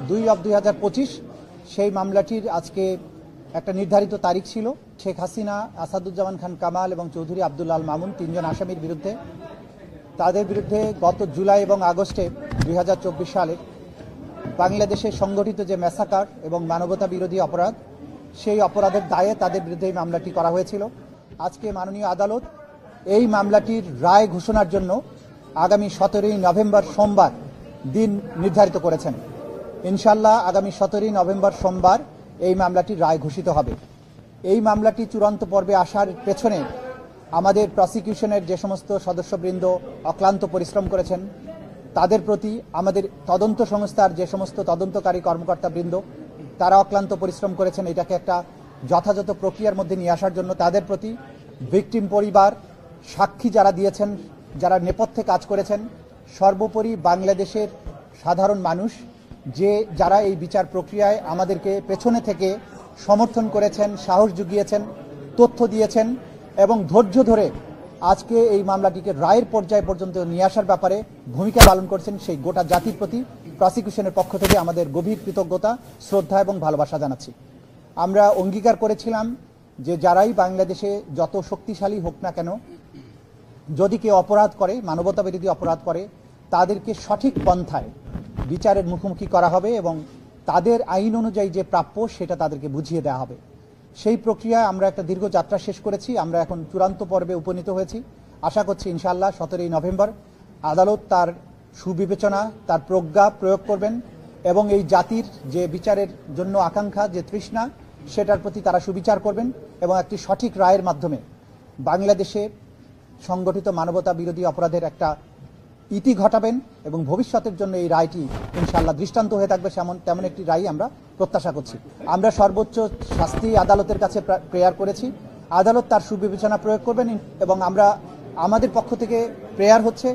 2/2025 সেই মামলাটির আজকে একটা নির্ধারিত তারিখ ছিল। শেখ হাসিনা, আসাদুজ্জামান খান কামাল এবং চৌধুরী আব্দুল আল মামুন তিনজন আসামির বিরুদ্ধে, তাদের বিরুদ্ধে গত জুলাই এবং আগস্টে 2024 সালে বাংলাদেশে সংগঠিত যে ম্যাসাকার এবং মানবতা বিরোধী অপরাধ, সেই অপরাধের দায়ে তাদের বিরুদ্ধে এই মামলাটি করা হয়েছিল। আজকে মাননীয় আদালত এই মামলাটির রায় ঘোষণার জন্য আগামী 17ই নভেম্বর সোমবার দিন নির্ধারিত করেছেন। ইনশাল্লাহ আগামী 17ই নভেম্বর সোমবার এই মামলাটির রায় ঘোষিত হবে। এই মামলাটি চূড়ান্ত পর্বে আসার পেছনে আমাদের প্রসিকিউশনের যে সমস্ত সদস্যবৃন্দ অক্লান্ত পরিশ্রম করেছেন, তাদের প্রতি আমাদের তদন্ত সংস্থার যে সমস্ত তদন্তকারী কর্মকর্তাবৃন্দ তারা অক্লান্ত পরিশ্রম করেছেন এটাকে একটা যথাযথ প্রক্রিয়ার মধ্যে নিয়ে আসার জন্য, তাদের প্রতি ভিকটিম পরিবার, সাক্ষী যারা দিয়েছেন, যারা নেপথ্যে কাজ করেছেন, সর্বোপরি বাংলাদেশের সাধারণ মানুষ যারা এই বিচার প্রক্রিয়ায় আমাদেরকে পেছনে থেকে সমর্থন করেছেন, সাহস জুগিয়েছেন, তথ্য দিয়েছেন এবং ধৈর্য ধরে আজকে এই মামলাটিকে রায়ের পর্যায় পর্যন্ত নিয়ে আসার ব্যাপারে ভূমিকা পালন করছেন, সেই গোটা জাতির প্রতি প্রসিকিউশনের পক্ষ থেকে আমাদের গভীর কৃতজ্ঞতা, শ্রদ্ধা এবং ভালোবাসা জানাচ্ছি। আমরা অঙ্গীকার করেছিলাম যে যারাই বাংলাদেশে যত শক্তিশালী হোক না কেন, যদি কেউ অপরাধ করে, মানবতা বিরোধী অপরাধ করে, তাদেরকে সঠিক পন্থায় বিচারের মুখোমুখি করা হবে এবং তাদের আইন অনুযায়ী যে প্রাপ্য সেটা তাদেরকে বুঝিয়ে দেওয়া হবে। সেই প্রক্রিয়ায় আমরা একটা দীর্ঘ যাত্রা শেষ করেছি। আমরা এখন চূড়ান্ত পর্বে উপনীত হয়েছি। আশা করছি ইনশাআল্লাহ 17ই নভেম্বর আদালত তার সুবিবেচনা, তার প্রজ্ঞা প্রয়োগ করবেন এবং এই জাতির যে বিচারের জন্য আকাঙ্ক্ষা, যে তৃষ্ণা, সেটার প্রতি তারা সুবিচার করবেন এবং একটি সঠিক রায়ের মাধ্যমে বাংলাদেশে সংগঠিত মানবতা বিরোধী অপরাধের একটা ইতি ঘটাবেন এবং ভবিষ্যতের জন্য এই রায়টি ইনশাআল্লাহ দৃষ্টান্ত হয়ে থাকবে তেমন একটি রায় আমরা প্রত্যাশা করছি। আমরা সর্বোচ্চ শাস্তি আদালতের কাছে প্রেয়ার করেছি, আদালত তার সুবিবেচনা প্রয়োগ করবেন এবং আমাদের পক্ষ থেকে প্রেয়ার হচ্ছে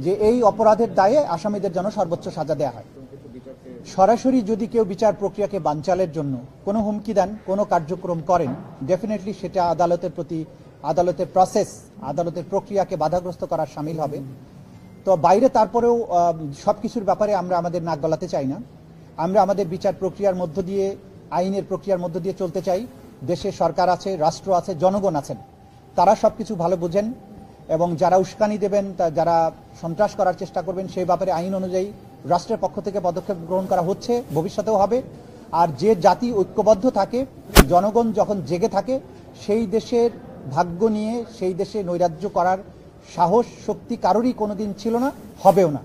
যে এই অপরাধের দায়ে আসামিদের জন্য সর্বোচ্চ সাজা দেওয়া হয়। সরাসরি যদি কেউ বিচার প্রক্রিয়াকে বানচালের জন্য কোনো হুমকি দেন, কোনো কার্যক্রম করেন, ডেফিনেটলি সেটা আদালতের প্রতি, আদালতের প্রসেস, আদালতের প্রক্রিয়াকে বাধাগ্রস্ত করার শামিল হবে। তো বাইরে তারপরেও সবকিছুর ব্যাপারে আমরা আমাদের নাক গলাতে চাই না। আমরা আমাদের বিচার প্রক্রিয়ার মধ্য দিয়ে, আইনের প্রক্রিয়ার মধ্য দিয়ে চলতে চাই। দেশে সরকার আছে, রাষ্ট্র আছে, জনগণ আছেন, তারা সবকিছু ভালো বোঝেন এবং যারা উস্কানি দেবেন, যারা সন্ত্রাস করার চেষ্টা করবেন, সেই ব্যাপারে আইন অনুযায়ী রাষ্ট্রের পক্ষ থেকে পদক্ষেপ গ্রহণ করা হচ্ছে, ভবিষ্যতেও হবে। আর যে জাতি ঐক্যবদ্ধ থাকে, জনগণ যখন জেগে থাকে, সেই দেশের ভাগ্য নিয়ে সেই দেশে নৈরাজ্য করার সাহস, শক্তি কারোরই কোনোদিন ছিল না, হবেও না।